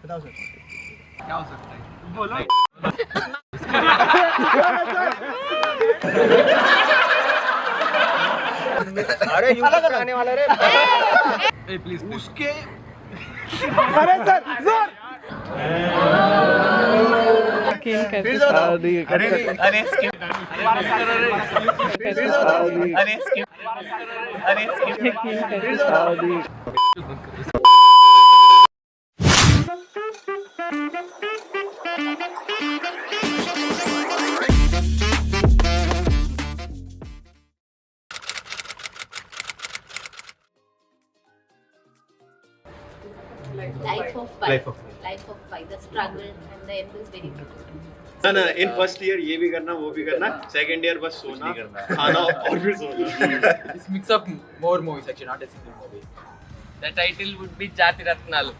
बताओ सर। क्या हो सकता है? बोलो। अरे यूट्यूब पे आने वाला रे। प्लीज उसके अरे सर जोर फिर दो अरे स्किप फिर दो अरे स्किप फिर दो Life of pi. The struggle and the end is very good. ना इन फर्स्ट ईयर ये भी करना वो भी करना, सेकंड ईयर बस सोना खाना और फिर सोना. This mix of more movies actually, not a single movie. The title would be Jati Ratnalu.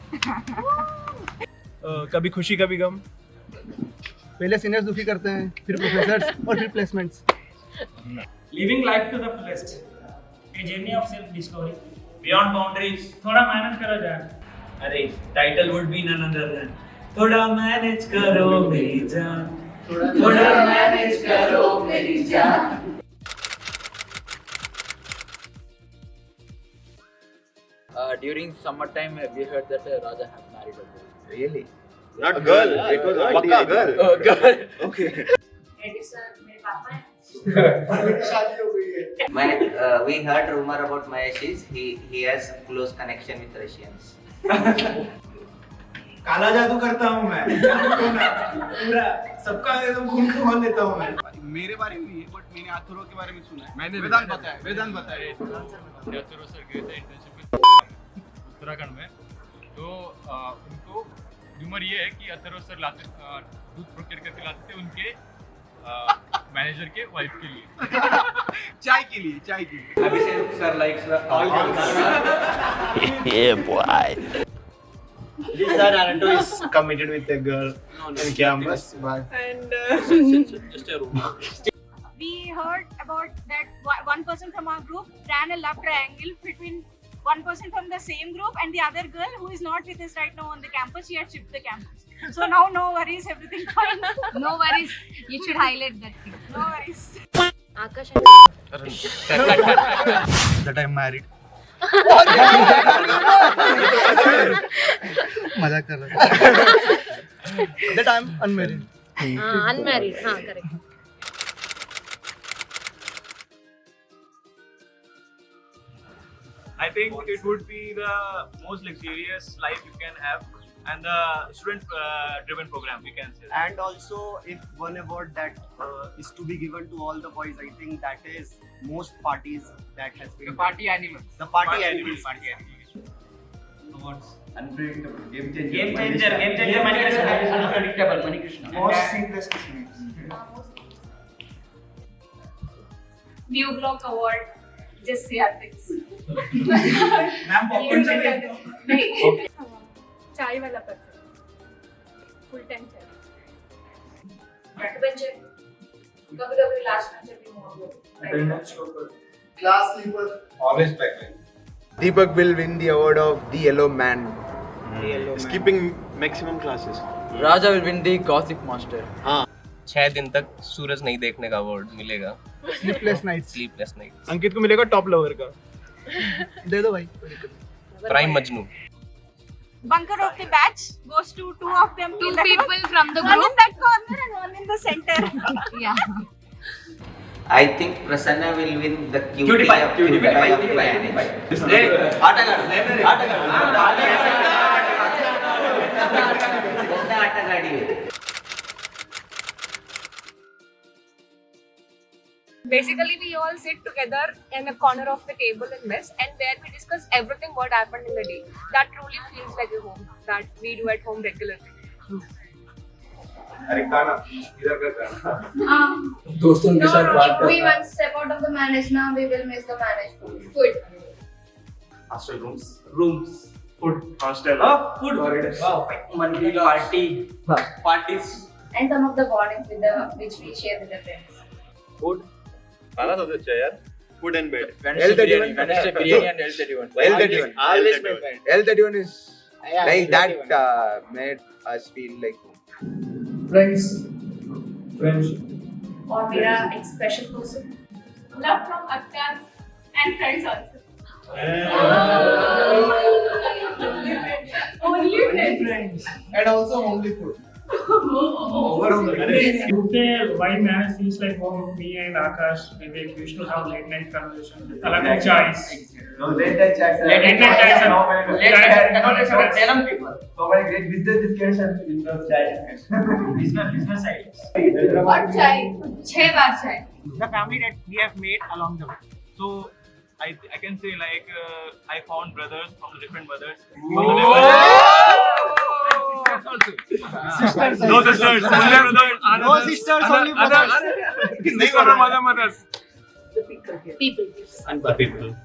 कभी खुशी कभी गम. पहले सीनियर्स दुखी करते हैं, फिर प्रोफेसर्स और फिर placements. Living life to the fullest. A journey of self discovery. Beyond boundaries. थोड़ा मैनेज करो जान. अरे title would be none other than थोड़ा मैनेज करो मेरी जान, थोड़ा मैनेज करो मेरी जान. During summertime, we heard that Raja had married a girl. Really? Not girl. It was पक्का girl. Oh, girl. Okay. Edison, मेरे पापा हैं. We heard rumor about Mahesh's. He has close connection with Russians. काला जादू करता हूँ मैं, पूरा सबका एकदम खून खा लेता हूँ मैं. मेरे बारे में ये, बट मैंने अथर्व के बारे में सुना है. मैंने वेदांत बताया. अथर्व सर गए थे इंटर्नशिप में उत्तराखंड में, तो उनको र्यूमर ये है कि अथर्व सर लाते दूध प्रोक्योर करके लाते थे उनके मैनेजर के वाइफ के लिए. चाय के लिए. Abhishek sir likes all This sir Ananto is committed with a girl on campus. And Just a rumor. we heard about that one person from our group ran a love triangle between one person from the same group and the other girl who is not with us right now on the campus. She had shipped the campus. So now no worries, everything fine. no worries. You should highlight that thing. No worries. Akash That I'm married. मजाक कर रहा हूँ. That I'm unmarried. unmarried. हाँ correct. I think it would be the most luxurious life you can have and the student driven program we can say. And also, if one award that is to be given to all the boys, I think that is most parties that has been. The party animals. The party animals. Awards. Unpredictable. Game Game changer, Manikrishna. Unpredictable, Manikrishna. Most seamless teammates. New Block Award. Just see our things. Ma'am popcorn चाहिए. चाय वाला person. Full time चाय. Backbencher. कभी last bencher भी हो. Attendance topper. Class sleeper. Always backbench. Deepak will win the award of the Yellow Man. Skipping maximum classes. Raja will win the Gossip Master. 6 दिन तक सूरज नहीं देखने का अवार्ड मिलेगा. Sleepless nights. Sleepless night. Ankit को मिलेगा टॉप लवर का. दे दो भाई. Prime Majnu. Bunker of the batch goes to two of them. Two in that people from the one group. in that corner and one in the center. Yeah. I think Prasanna will win the Cutie pie. Basically, we all sit together in a corner of the table and mess, and there we discuss everything what happened in the day. That truly feels like a home that we do at home regularly. अरे खाना इधर का खाना. दोस्तों के साथ बात If we once step out of the managed now, we will miss the managed food. Hostel rooms. Food. Hostel. Food. Corridors. Wow. Monthly parties. And some of the bondings with which we share with the friends. Food. खाना सबसे अच्छा यार. Food and bed. Wednesday biryani and L31. L31 is Like that made us feel like home. Friends. Friendship. Or mera एक special person. Love from Akkas and friends also. Only friends. And also only food. Why marriage feels like home? Me and Akash, Vivek used to have late night conversations. Alak chais. Late night chats. Late night chais. Salem people. So many great business discussions in those chats. Business sides. What chai? 6 baar chai. The family that we have made along the way. So I can say like I found brothers from the different mothers. Sisters. No sisters. No sisters, only brothers. Mother mothers. People. And the people.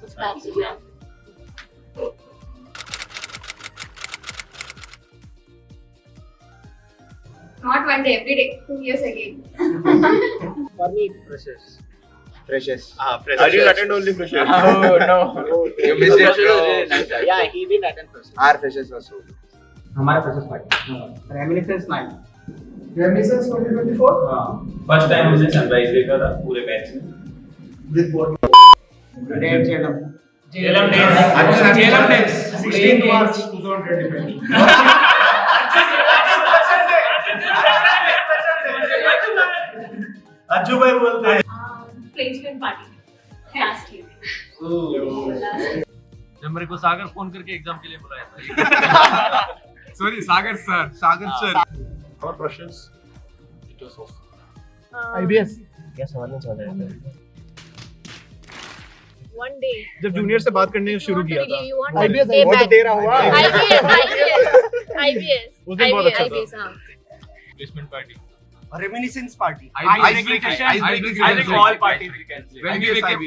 Not one day, every day. 2 years again. For me, freshers. Freshers. I didn't attend only freshers. Oh no. You missed it, bro. Yeah, he did attend freshers. Our freshers was so good. हमारे freshers party reminiscence night Reminiscence 2024. First time हमने sunrise देखा था पूरे batch में. With what? डेट चेलम Jailam days. Jailam days. 16th March 2025. Ajju भाई बोलते हैं. Placement party. Last year. जब मेरे को सागर फोन करके एग्जाम के लिए बुलाया था. Sorry, Sagar sir. Sagar sir. और freshers. It was awesome. IBS. One day. जब जूनियर से बात करने शुरू किया था. You want IBS day वो तो back. तेरा हुआ. IBS. उस दिन बहुत अच्छा था. IBS, हाँ. Placement party. Reminiscence party I think all parties we can say. When we became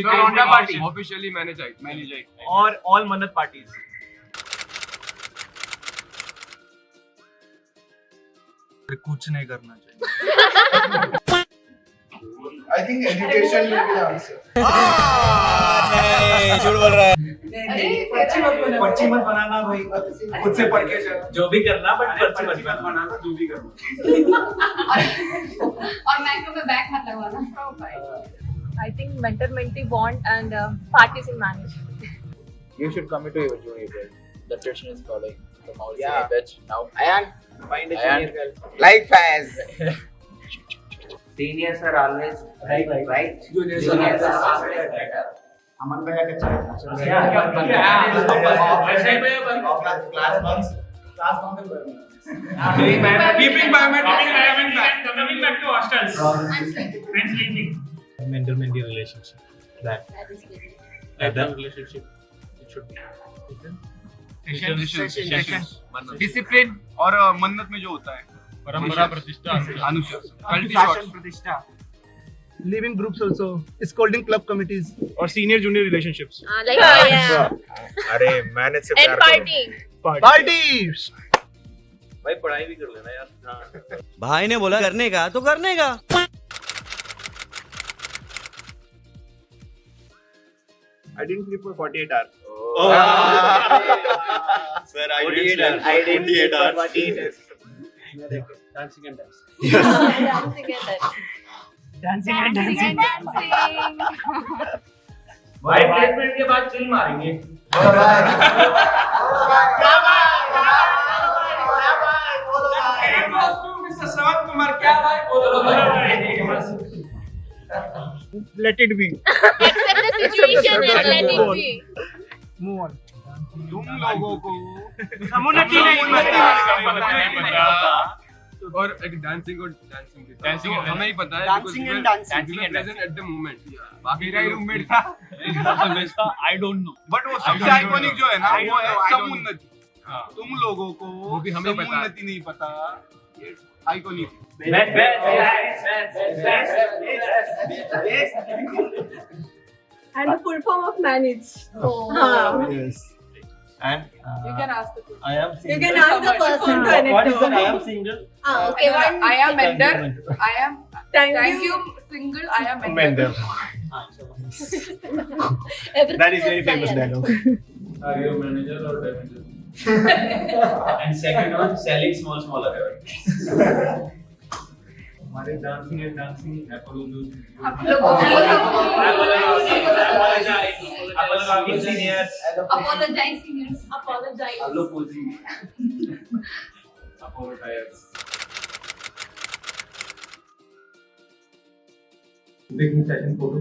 Ronda party. officially manage it. और all मन्नत parties. कुछ नहीं करना चाहिए. I think education will be the answer. पर्ची मत बनाना भाई खुद से पढ़ के जो भी करना बट पर्ची मत बनाना जो भी करना. और मैक्रो में बैक मत लगवाना. I think mentor-mentee bond and parties in marriage. You should commit to your junior girl. The tradition is following from our Yeah. senior batch now. Ayan, Find a Ayan. senior girl. like fans. Seniors are always right. Juniors are always better. अमन भैया का चल Class bunks. Keeping biometric back. Coming back to hostels. And sleeping. Mentor-mentee relationship. That relationship it should be. Discipline और मन्नत में जो होता है परंपरा प्रतिष्ठा अनुशासन शासन प्रतिष्ठा Leaving groups also. Scolding club committees. और senior junior relationships. Like, yeah. अरे मैनेज से And partying. Parties. भाई पढ़ाई भी कर लेना यार. भाई ने बोला करने का तो करने का. I didn't sleep for 48 hours. Sir, I didn't sleep for 48 hours. Dancing and dance. Dancing and Dancing and dancing. भाई प्लेसमेंट के बाद चिल मारेंगे. Let it be. Accept the situation and let it be. Move on. तुम लोगों को community और एक dancing हमें ही पता है Dancing and dancing. Present at the moment बाकी मेरा ही रूममेट था I don't know. बट वो सबसे आइकॉनिक जो है ना वो है समुन्नति. तुम लोगों को वो भी हमें पता है. समुन्नति नहीं पता. Iconic And the full form of manage. Yes. And You can ask the question. I am You can ask the person to What is connect that? I to. am single. Okay, one. I am mentor. I am Thank you. single. I am mentor. Everything That is was very famous silent. dialogue. Are you a manager or manager? And second one, selling small events. हमारे dancing Apollo दूध Apologize seniors. Apologize, seniors. Apologize. Apologize. Taking session photo.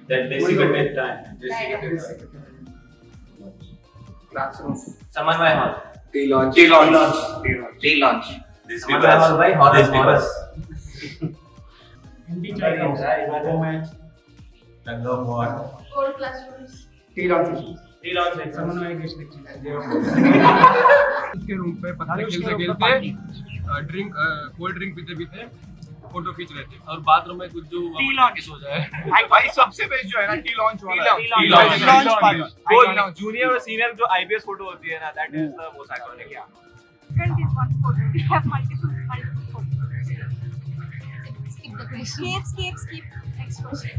That designated time. Classroom. Samanvay Hall. Tea launch. Tea launch. This Samanvay Hall by Horus. Hindi चाहिए Romance. Core classrooms. Tea launch. समन्वय के lecture उसके room पे पत्ते खेलते drink cold drink पीते पीते photo खींच रहे थे और बाथरूम में कुछ जो टी लॉन्च हो जाए भाई सबसे बेस्ट जो है ना टी लॉन्च वाला टी लॉन्च पार्टी वो जूनियर और सीनियर जो आईपीएस फोटो होती है ना that is the most iconic या Different is one photo. We have multiple photos. Skip the question. Skip. Next question.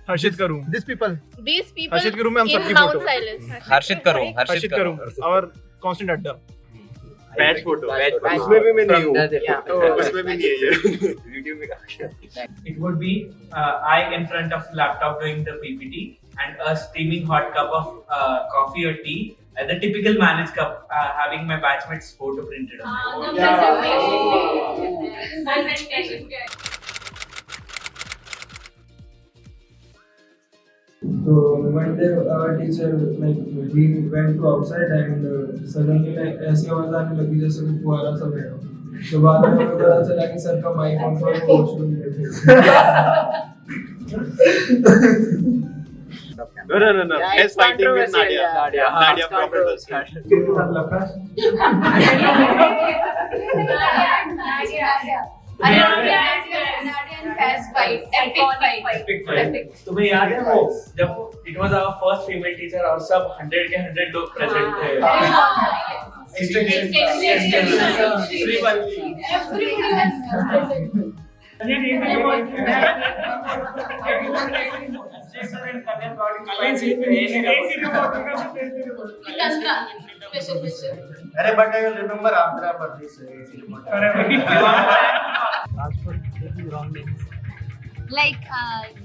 हर्षित करूं दिस पीपल These people हर्षित के रूम में हम in सबकी Mount फोटो Silas. हर्षित करूं और कांस्टेंट अड्डा बैच फोटो Batch उसमें भी मैं नहीं हूं Yeah. उसमें भी नहीं है ये वीडियो में It would be I in front of laptop doing the PPT and a steaming hot cup of coffee or tea. The typical managed cup, having my batchmates' photo printed on it. Presentation. So one day our teacher we went to outside and suddenly ऐसी आवाज आने लगी जैसे कि फुहारा सा बह रहा। तो बाद में हमें पता चला कि सर का माइक ऑन था और वॉशरूम में थे। No. He's fighting with Nadia. Nadia proper Nadia and Faz fight. Epic fight. तुम्हें याद है वो जब it was our first female teacher और सब 100 के 100 लोग present थे। अरे but I will remember after our birthday Like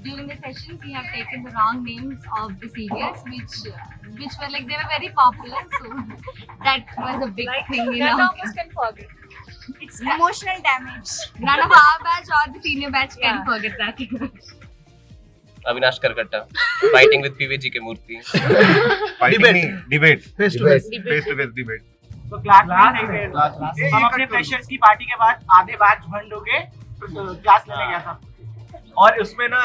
during the sessions, we have taken the wrong names of the seniors, which were like they were very popular, so that was a big thing, you None know. of us can forget. It's emotional damage. None of our batch or the senior batch can forget that. Avinash Karkatta fighting with PVG के Murthy debate face to face debate तो class में हम अपने freshers की party के बाद आधे batch बंद हो गए क्लास लेने गया था और उसमें ना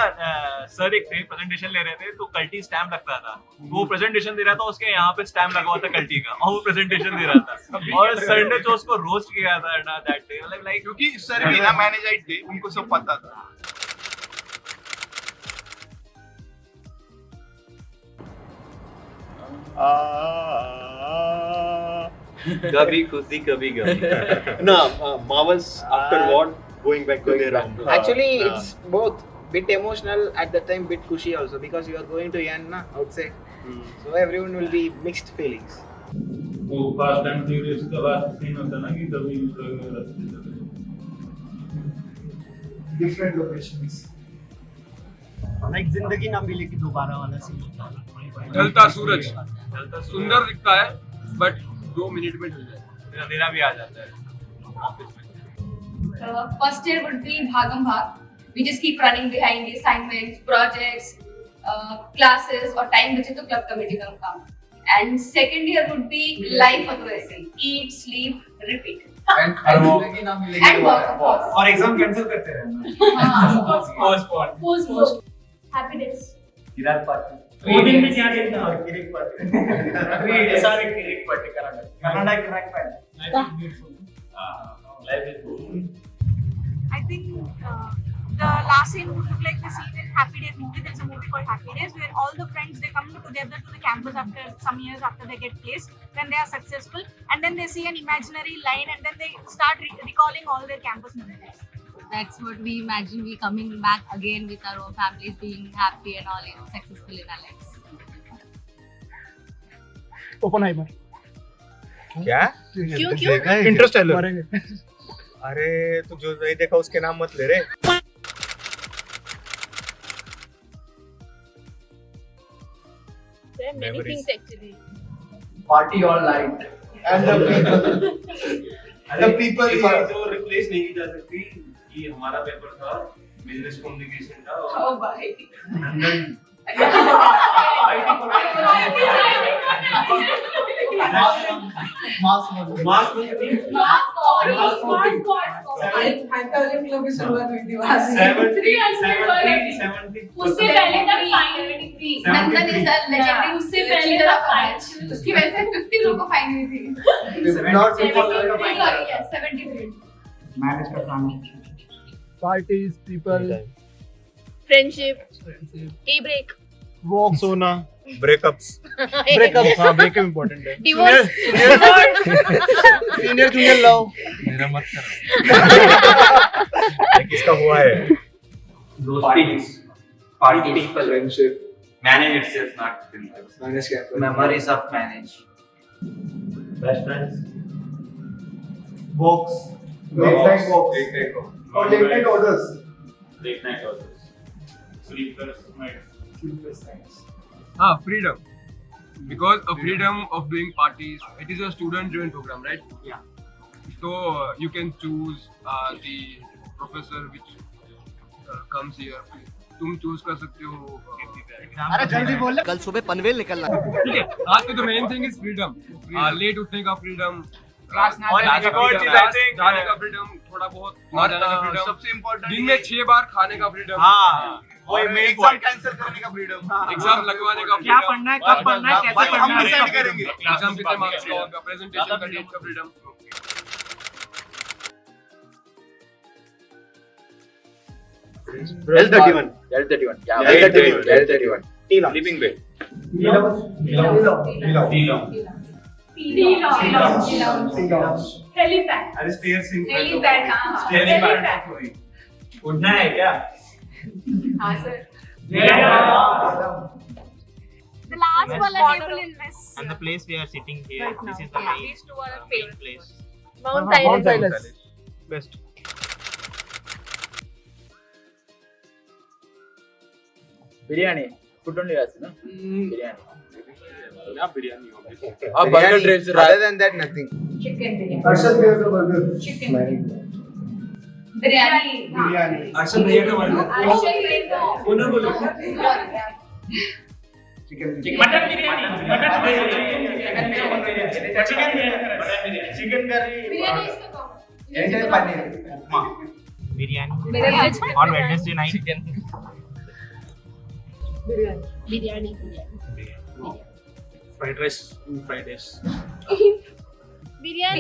सर एक थे प्रेजेंटेशन ले रहे थे तो कल्टी स्टैम्प लगता था वो प्रेजेंटेशन दे रहा था उसके यहाँ पे स्टैम्प लगा हुआ था कल्टी का और वो प्रेजेंटेशन दे रहा था और सर ने जो उसको रोस्ट किया था ना दैट डे मतलब लाइक क्योंकि सर भी ना मैनेजर थे उनको सब पता था कभी खुशी कभी गम No, Marvels after what going back to their room. Actually, it's both bit emotional at the time, bit cushy also because you are going to end na outside, so everyone will be mixed feelings. वो fast and furious का last scene होता ना कि तभी different locations like जिंदगी ना मिले कि दोबारा वाला सीन होता है ढलता सूरज सुंदर दिखता है बट 2 मिनट में ढल जाता है अंधेरा भी आ जाता है ऑफिस में First year would be Bhagam Bhag. We just keep running behind the assignments, projects, classes, or time बचे तो club committee का काम. And second year would be life authority. Eat, sleep, repeat. And work, of course. और exam cancel करते रहना postpone Happy days. Kirat party वो दिन में क्या देखना और किरिक पार्टी ये सारे Kirik Party Kannada Kirrak Party life is good I think the last scene would look like the scene in Happy Days movie. There's a movie called Happy Days where all the friends they come together to the campus after some years after they get placed, when they are successful, and then they see an imaginary line, and then they start recalling all their campus memories. That's what we imagine. We coming back again with our own families, being happy and all, successful in our lives. Oppenheimer. क्या क्यों? Interstellar. मरेंगे। अरे तू जो नहीं देखा उसके नाम मत ले रे। There are many Memories. things actually. Party all night. And the people here. जो रिप्लेस नहीं की जा सकती कि हमारा पेपर था बिजनेस कम्युनिकेशन का और Oh, bye. मास उससे पहले तक 73 नंदन इज द लेजेंडरी उससे पहले तक 5 उसकी वजह से 50 लोगों को फाइन हुई थी Not Yes, 73 manage का काम। Parties, people, Friendship, tea break, walks, सोना, ब्रेकअप्स। breakup। हाँ, breakup important है। divorce, Senior junior love। मेरा मत कर किसका हुआ है? Parties. Friendship। manage itself not things. Manage क्या? Memories of manage. Best friends. Walks। Late night walks। Or late night orders। Late night orders. Sleepless nights. Sleepless nights। Freedom. Because a freedom of doing parties, it is a student-driven program, right? Yeah. So you can choose the professor which comes here. तुम choose कर सकते हो। अरे जल्दी बोल। कल सुबह पनवेल निकलना। ठीक है। आज तो main thing is freedom. Late उठने का फ्रीडम, जाने का फ्रीडम, थोड़ा बहुत जाने का फ्रीडम, सबसे इम्पोर्टेंट दिन में 6 बार खाने का फ्रीडम। हाँ, वही मैं एग्जाम कैंसिल करने का फ्रीडम। एग्जाम लगवाने का क्या freedom, पढ़ना है, कब पढ़ना है, कैसे भाई हम पढ़ना है, डिसाइड करेंगे। एग्जाम कितने मार्क्स का होगा, प्रेजेंटेशन का डेट का freedom. L31. Yeah, L31. Sleeping bed. Helipad अरे stairs in front of- helipad हाँ Helipad. उठना है क्या? हाँ sir The last wala table in mess. And the place we are sitting here, this is the main, These two are famous. place. Mount Silence. Best. biryani. Food only has no? Biryani. Yeah, biryani. obviously. Burger drives. Other than that, nothing. Chicken biryani Arshad भैया का burger। Chicken biryani biryani. Arshad भैया का वर्ग। उन्होंने बोलो chicken. Mutton biryani. Mutton biryani. Chicken curry. Biryani इसका कौन Anytime paneer. Biryani. Biryani On Wednesday night. Biryani. Fried rice. Fried rice. Biryani.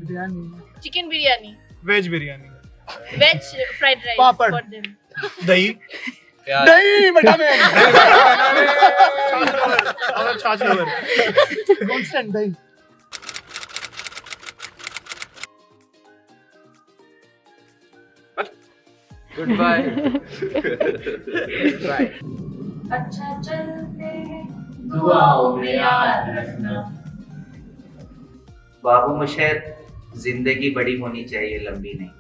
Biryani, Chicken biryani. veg biryani, Veg fried rice Papad. for them. दही। दही बेटा मैं छाछ लवर constant दही। Goodbye. अच्छा चलते हैं दुआओं में याद रखना बाबू मुशेर, जिंदगी बड़ी होनी चाहिए, लंबी नहीं।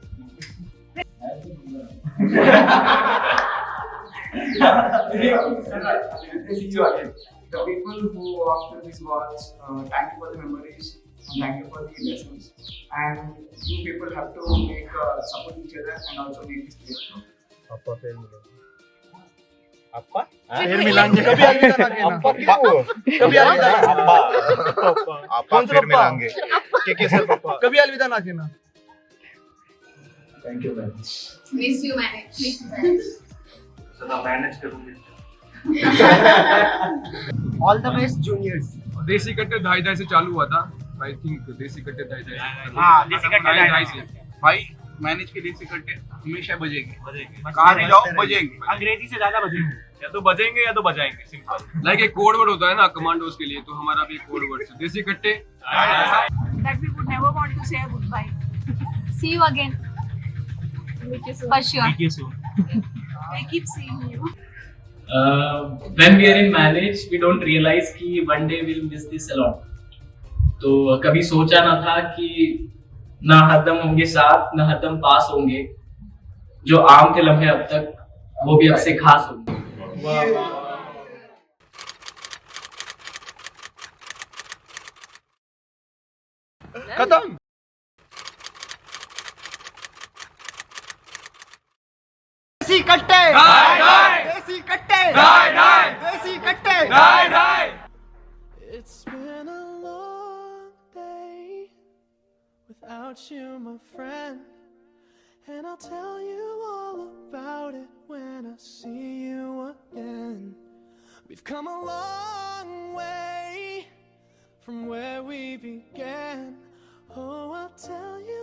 The people who after these words, thank you for the memories, and thank you for the lessons. And you people have to make support each other and also make this great. फिर मिलाएंगे कभी अलविदा ना कहना कभी अलविदा ना कहना आपा फिर मिलाएंगे के सर पापा कभी अलविदा ना कहना Thank you very much. Miss you मैंने सदा मैनेज करूंगी। All the best juniors. देसी कट्टे ढाई ढाई से चालू हुआ था। आई थिंक देसी कट्टे ढाई ढाई हाँ, देसी कट्टे ढाई ढाई से। भाई मैनेज के देसी कट्टे हमेशा बजेंगे। कहाँ भी जाओ बजेंगे। अंग्रेजी से ज्यादा बजेंगे, या तो बजेंगे या तो बजाएंगे, सिंपल। लाइक एक कोड वर्ड होता है ना कमांडोज के लिए, तो हमारा भी एक कोड वर्ड है देसी कट्टे। That we would never want to say a goodbye. See you again. Meet you soon. For sure. Thank you soon. I keep seeing you. When we are in marriage, we don't realize कि one day we'll miss this a lot. तो कभी सोचा ना था कि ना हरदम होंगे साथ, ना हरदम पास होंगे। जो आम के लम्हे अब तक, वो भी अब से खास होंगे। खत्म। देसी कट्टे देसी कट्टे देसी कट्टे It's been a long day without you, my friend, and I'll tell you all about it when I see you again. We've come a long way from where we began. Oh, I'll tell you